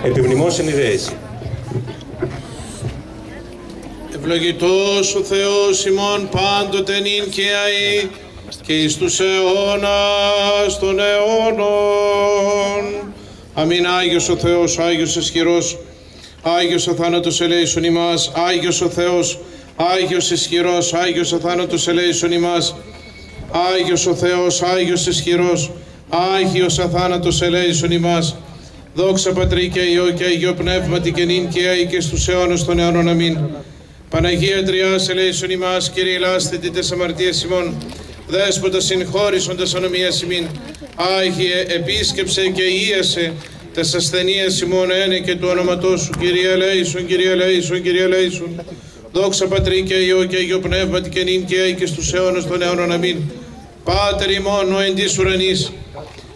Επιμνημόσυνη δέηση. Ευλογητός ο Θεός ημών πάντοτε νυν και αεί και εις τους αιώνας των αιώνων. Αμήν. Άγιος ο Θεός, Άγιος ισχυρός, Άγιος αθάνατος ελέησον ημάς. Άγιος ο Θεός, Άγιος ισχυρός, Άγιος αθάνατος ελέησον ημάς. Άγιος ο Θεός, Άγιος ισχυρός, Άγιος αθάνατος ελέησον ημάς. Δόξα Πατρί και Υιό και Αγίο Πνεύματι και νυν και αεί και στους αιώνας των αιώνων. Αμήν. Παναγία Τριάς ελέησον ημάς. Κύριε ελάσθητη τες αμαρτίες ημών. Δέσποτα συγχώρησον τες ανομίας ημίν. Άγιε επίσκεψε και ίασε τες ασθενείες ημών ένε και του όνοματός σου. Κύριε ελέησον, Κύριε ελέησον, Κύριε ελέησον. Δόξα Πατρί και Υιό και Αγίο Πνεύματι και νυν και αεί και στους αιώνας των αιώνων. Αμήν. Πάτερ ημών ο εν της ουρανής,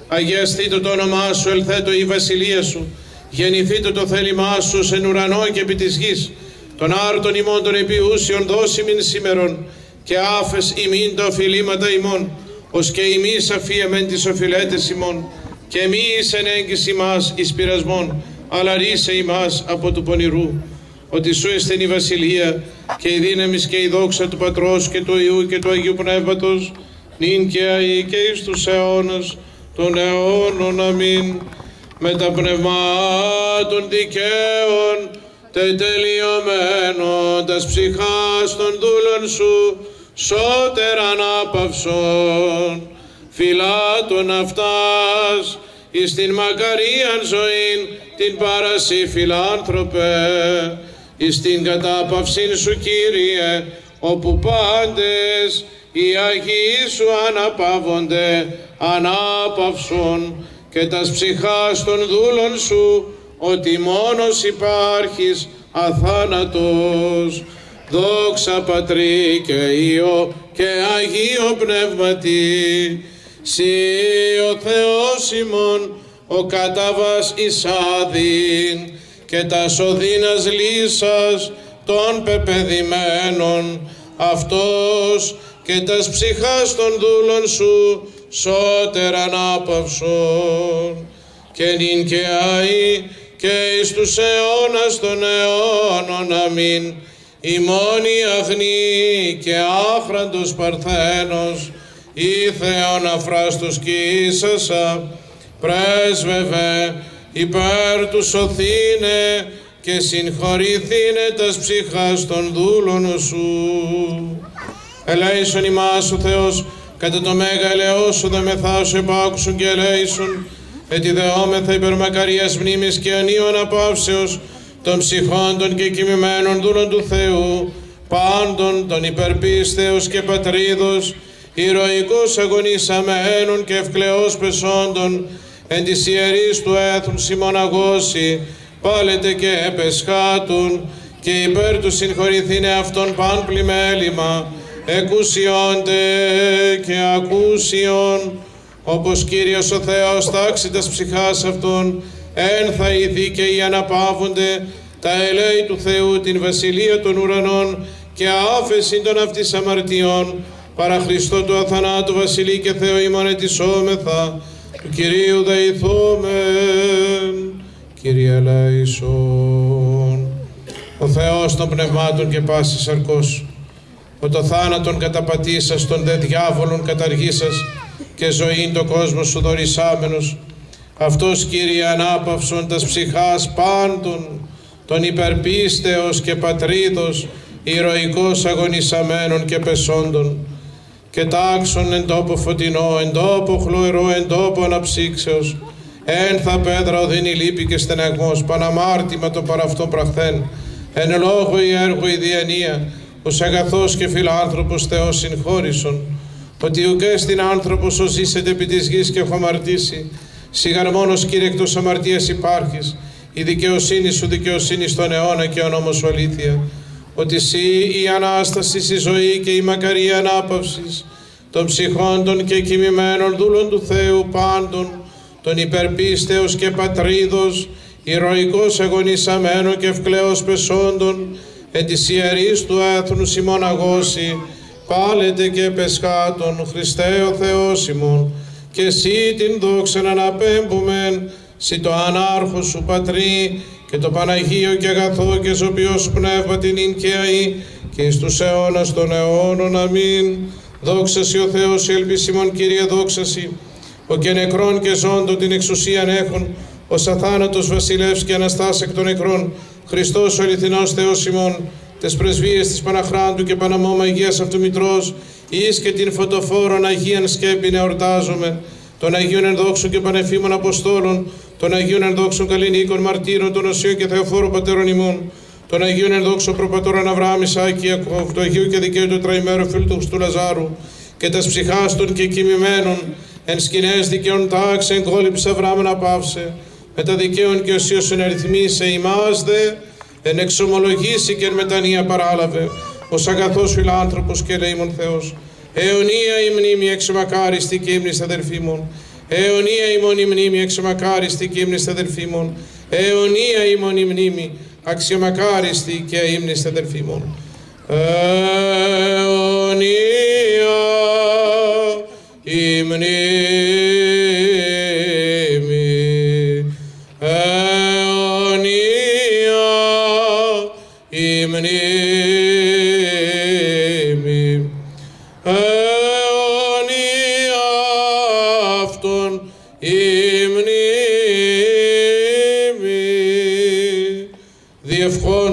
αγιαστήτω το όνομά σου, ελθέτω η βασιλεία σου, γεννηθήτω το θέλημά σου εν ουρανό και επί της γης. Τον άρτον ημών των επιούσιων δώσιμην σήμερον, και άφες ημίν τα οφειλήματα ημών, ως και ημείς αφίεμεν τις οφειλέτες ημών, και μη εις ενέγγις ημάς εις πειρασμόν, αλλά ρίσε ημάς από του πονηρού. Ότι σου εστιν η βασιλεία και η δύναμις και η δόξα του Πατρός και του Υιού και του Αγίου Πνεύματος, νυν και αεί και εις τους αιώνας των αιώνων. Αμήν. Με τα πνευμάτων δικαίων τετελειωμένων τας ψυχάς των δούλων σου, σώτερ ανάπαυσον, φυλάτων αυτάς, εις την μακαρίαν ζωήν την παρασύ φιλάνθρωπε, εις την κατάπαυσήν σου Κύριε, όπου πάντες οι Αγίοι σου αναπαύονται, ανάπαυσον και τας ψυχάς των δούλων σου, ότι μόνος υπάρχεις αθάνατος. Δόξα Πατρί και Υιό και Αγίο Πνεύματι, Συ ο Θεός ημών, ο καταβάς εις άδειν και τας οδύνας λύσας των πεπαιδημένων, αυτός και τας ψυχάς των δούλων σου σώτερ ανάπαυσον, και νυν και αεί και εις τους αιώνας των αιώνων. Αμήν. Ημών η αγνή και άχραντος Παρθένος, ή Θεόν αφράστος κι ίσασα, πρέσβευε υπέρ του σωθήνε και συγχωρηθήνε τας ψυχάς των δούλων σου. Ελέησον ημάς ο Θεός, κατά το μέγα ελεός σου δεμεθάσου επάκουσον και ελέησον, ετιδεόμεθα υπερμακαρίας μνήμης και ανίων απαύσεως των ψυχών των και κοιμημένων δούλων του Θεού, πάντων των υπερπίστεως και πατρίδος, ηρωικώς αγωνισαμένων και ευκλαιώς πεσόντων, εν της ιερής του έθνους ημωναγώσει, πάλετε και επεσχάτουν, και υπέρ του συγχωρηθήνε αυτόν παν πλημέλημα, εκούσιόντε και ακούσιον, όπως Κύριος ο Θεός τάξει τας ψυχάς αυτών, εν θα οι δίκαιοι αναπαύονται τα ελέη του Θεού την βασιλεία των ουρανών και άφεση των αυτής αμαρτιών, παρά Χριστό του αθανάτου βασιλεί και Θεό ημών ετισόμεθα, του Κυρίου δεηθόμεν. Κύριε ελέησον. Ο Θεός των πνευμάτων και πάσης σαρκός, ο το θάνατον καταπατήσας, των δε διάβολων καταργήσας και ζωήν το κόσμο σου δωρησάμενος, αυτός Κύριε ανάπαυσον τας ψυχάς πάντων των υπερπίστεως και πατρίδος, ηρωικός αγωνισαμένων και πεσόντων, και τάξον εν τόπο φωτεινό, εν τόπο χλωερό, εν τόπο αναψύξεως, ένθα πέδρα οδύνη λύπη και στεναγμός, παναμάρτημα το παραυτό πραχθέν, εν λόγω η έργο η διανία, ως αγαθός και φιλάνθρωπος Θεός συγχώρησον, ότι ουκέστην άνθρωπος ο ζήσετε επί της γης και έχω αμαρτήσει, σιγαρ μόνος Κύριε εκτός αμαρτίας υπάρχεις, η δικαιοσύνη σου δικαιοσύνη στον αιώνα και ο νόμος σου αλήθεια, ότι εσύ η Ανάσταση, η ζωή και η μακαρία ανάπαυσης των ψυχών των και κοιμημένων δούλων του Θεού πάντων, των υπερπίστεως και πατρίδος, ηρωικός αγωνισαμένων και ευκλαίος πεσόντων, εν της ιερής του έθνους ημών αγώσει, πάλετε και πεσχάτων, Χριστέ ο Θεός ημών, και εσύ την δόξα να αναπέμπομεν, σοι το ανάρχο σου Πατρί, και το Παναγίο και αγαθό και ζωπιό σου πνεύμα την ειν και αεί, και εις τους αιώνας των αιώνων. Αμήν. Δόξα σοι ο Θεός, η ελπίσιμον Κύριε, δόξα σοι. Ο και νεκρών και ζώντων την εξουσίαν έχουν, ως αθάνατος βασιλεύς και αναστάς εκ των νεκρών, Χριστός ο αληθινός Θεός ημών, τες πρεσβείες της Παναχράντου και Παναμώμα Αγίας Αυτού Μητρός, εις και την φωτοφόρον Αγίαν σκέπην εορτάζομαι, των Αγίων ενδόξων και πανεφήμων Αποστόλων, των Αγίων ενδόξων καλλινίκων μαρτύρων, των Οσίων και Θεοφόρων Πατέρων ημών, των Αγίων ενδόξων προπατώρων Αβραάμ, Ισάκη, Ιακώβ, του Αγίου και Δικαίου του Τραϊμέρου Φίλου του Λαζάρου, και τας ψυχάς των και κοιμημένων, εν σκηνές δικαίων τάξη, εν κόλυψη Αβραάμ να πάυσε, με τα δικαίων και οσίως εναριθμίσε ημάς δε, εν εξομολογήσει και εν μετανία παράλαβε, ως αγαθός φιλάνθρωπος και ελεήμων Θεός. Αιωνία η μνήμη εξομακάριστη και ύμνης αδελφοί μου. Αιωνία ημών η μνήμη εξομακάριστη και ύμνης αδελφοί μου. Αιωνία ημών η μνήμη αξιομακάριστη και ύμνης αδελφοί μου. Αιωνία η μνήμη. Αιωνία η μνήμη.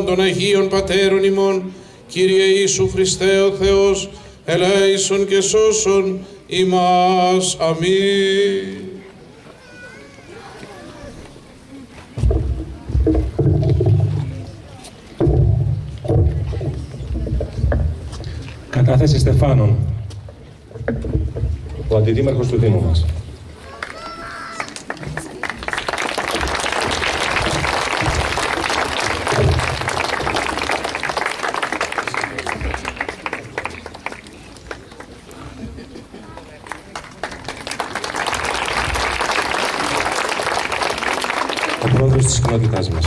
Των Αγίων Πατέρων ημών, Κύριε Ιησού Χριστέ ο Θεός, ελέησον και σώσον ημάς. Αμήν. Κατάθεση Στεφάνων, ο αντιδήμαρχος του Δήμου μας. Ο πρόεδρος της κοινότητάς μας.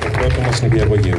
Ο πρώτος μας είναι διαγωγείο.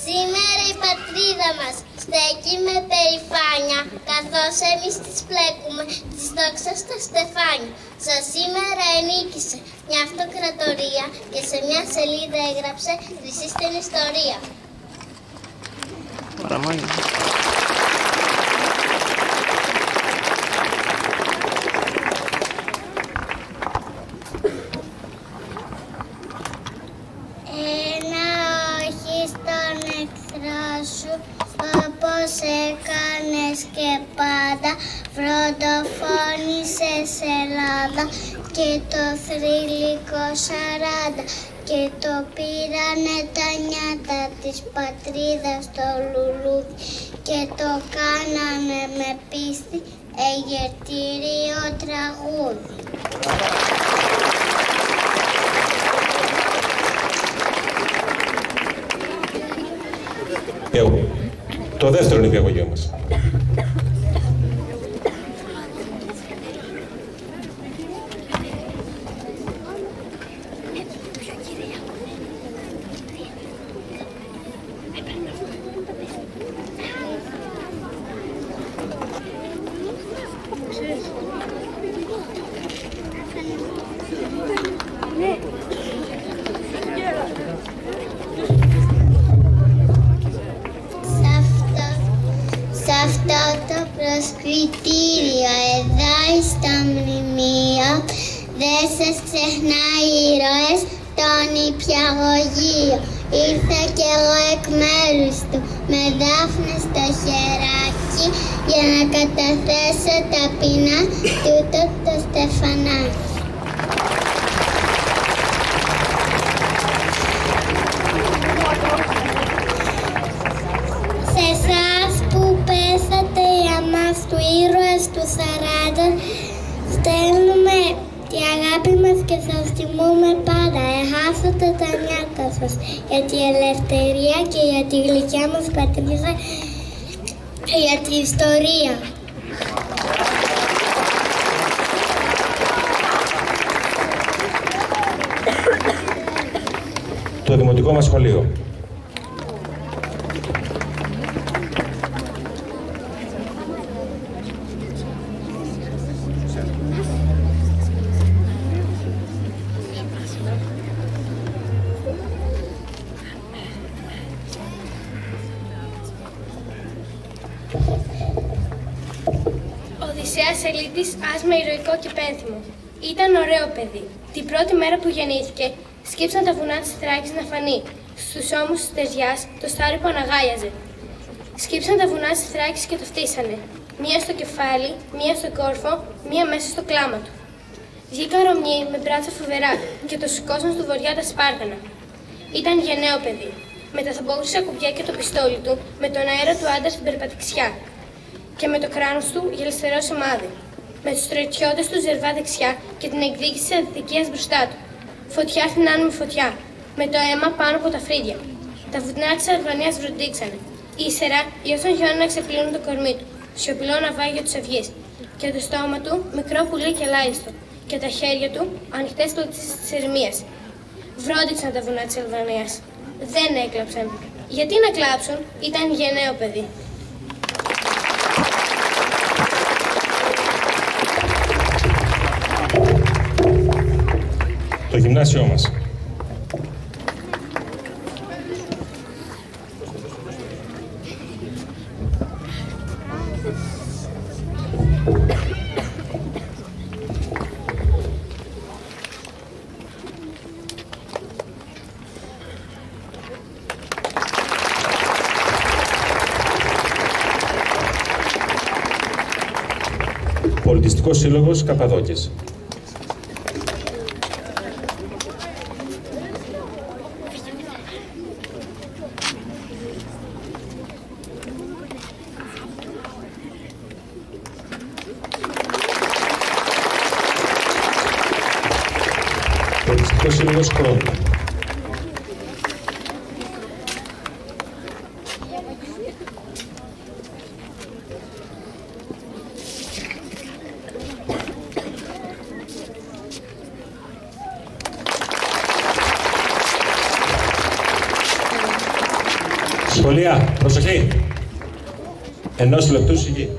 Σήμερα η πατρίδα μας στέκει με περηφάνεια, καθώς εμείς τις πλέκουμε της δόξας στα στεφάνια. Σαν σήμερα ενίκησε μια αυτοκρατορία και σε μια σελίδα έγραψε χρυσή στην ιστορία. Όπως έκανες και πάντα, φροντοφώνησες Ελλάδα και το θρυλικό 40 και το πήρανε τα νιάτα της πατρίδας στο λουλούδι και το κάνανε με πίστη εγερτήριο τραγούδι. Το δεύτερο νηπιαγωγείο μας. Σαν στο σκριτήριο, εδώ στα μνημεία, δεν σας ξεχνάει ήρωες το νηπιαγωγείο. Ήρθα κι εγώ εκ μέρους του με δάφνη στο χεράκι για να καταθέσω ταπεινά τούτο το στεφανάκι. Σε εσάς που πέσατε για μας του ήρωες του 40, στέλνουμε τη αγάπη μας και σας τιμούμε πάντα. Έχασατε τα νιάτα σας για τη ελευθερία και για τη γλυκιά μας πατρίδα και για την ιστορία. Το δημοτικό μας σχολείο. Οδυσσέας Ελίτης, άσμα ηρωικό και πένθυμο. Ήταν ωραίο παιδί. Την πρώτη μέρα που γεννήθηκε, σκύψαν τα βουνά της Θράκης να φανεί. Στους ώμους της Τεριάς το στάρι που αναγάλιαζε. Σκύψαν τα βουνά της Θράκης και το φτύσανε. Μία στο κεφάλι, μία στον κόρφο, μία μέσα στο κλάμα του. Βγήκαν Ρωμιοί με μπράτσα φοβερά και το σηκώσαν στο βοριά τα Σπάρτανα. Ήταν γενναίο παιδί. Μεταθαμπόχρισε κουμπιά και το πιστόλι του με τον αέρα του άντρα στην περπατηξιά. Και με το κράνος του γελιστερό σημάδι. Με τους στρατιώτες του ζερβά δεξιά και την εκδίκηση της αδικίας μπροστά του. Φωτιά στην άνεμη φωτιά, με το αίμα πάνω από τα φρύδια. Τα βουνά της Αλβανίας βροντίξανε. Ύστερα γιώσαν χιόνι να ξεπλύνουν το κορμί του, σιωπηλό ναυάγιο της αυγής. Και το στόμα του μικρό πουλί και λάιστο. Και τα χέρια του ανοιχτές πλωτές της ερημίας. Βρόντιξαν τα βουνά της Αλβανίας. Δεν έκλαψαν. Γιατί να κλάψουν, ήταν γενναίο παιδί. Το γυμνάσιό μας. Πολιτιστικός Σύλλογος Καπαδόκης. Πολιτιστικός Σύλλογος Κρόνου. Σχολεία, προσοχή. 1 λεπτού σιγή.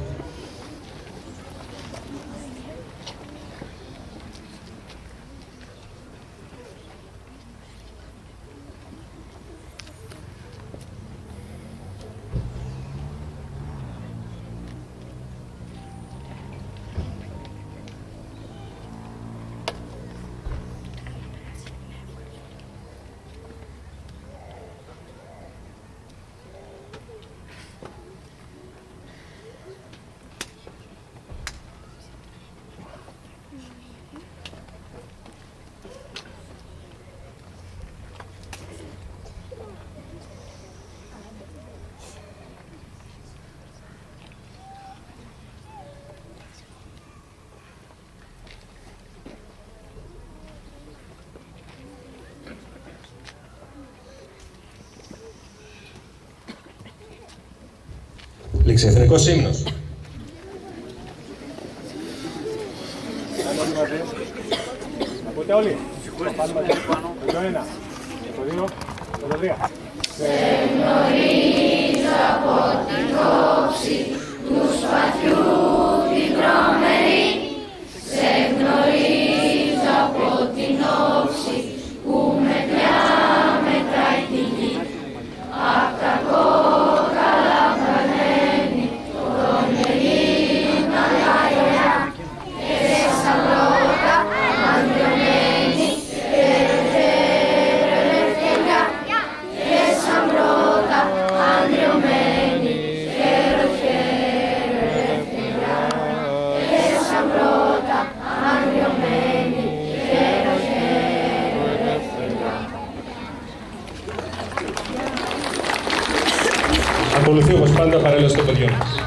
Ληξιεθνικός ύμνος. Ακούτε όλοι. Πάμε μαζί. Το 1, το 2, το 3. Σε γνωρίζω από την όψη του σπαθιού την τρομερή. Σε γνωρίζω από την όψη που με μετράει τη γη. Απ' τα κόκαλα βραδένει τον γερί Ακολουθεί όπως πάντα παρέλαση των παιδιών μας.